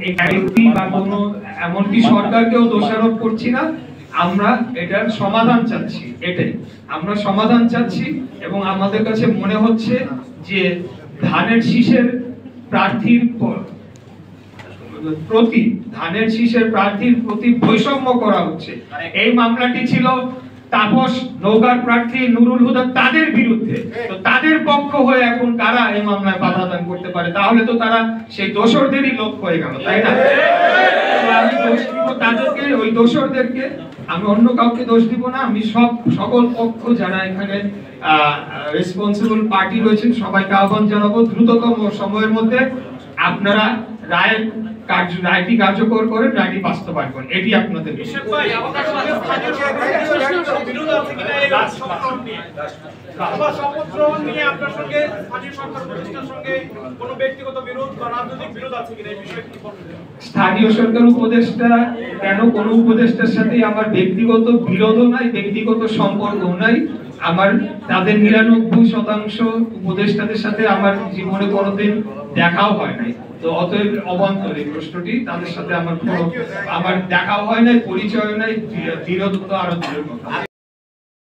ব্যক্তি বা কোনো এমনকি সরকারকেও দোষারোপ করছি না, আমরা এটার সমাধান চাচ্ছি। এটাই আমরা সমাধান চাচ্ছি এবং আমাদের কাছে মনে হচ্ছে যে ধানের শীষের প্রার্থীর প্রতি বৈষম্য করা হচ্ছে। এই মামলাটি ছিল তাপস নৌকার প্রার্থী নুরুল হুদা তাদের বিরুদ্ধে, তো তাদের পক্ষ হয়ে এখন কারা এই মামলায় বাধা দান করতে পারে? তাহলে তো তারা সেই দোষরদেরই লোক হয়ে গেল, তাই না? আমি দোষ দিব তাদেরকে, ওই দোষরদেরকে, আমি অন্য কাউকে দোষ দিব না। আমি সকল পক্ষ যারা এখানে রেসপন্সিবল পার্টি রয়েছেন সবাইকে আহ্বান জানাবো দ্রুততম সময়ের মধ্যে আপনারা রায়টি কার্যকর করেন, রায়টি বাস্তবায়ন করেন। এটি আপনাদের স্থানীয় সরকার উপদেষ্টা কেন কোন উপদেষ্টার সাথে আমার ব্যক্তিগত বিরোধও নাই, ব্যক্তিগত সম্পর্ক নাই। আমার তাদের 99% উপদেষ্টাদের সাথে আমার জীবনে কোনোদিন দেখাও হয় নাই। তো অতএব অবান্তর এই প্রশ্নটি, তাদের সাথে আমার দেখাও হয় নাই, পরিচয় নাই, বিরোধ তো আরো দূরের কথা।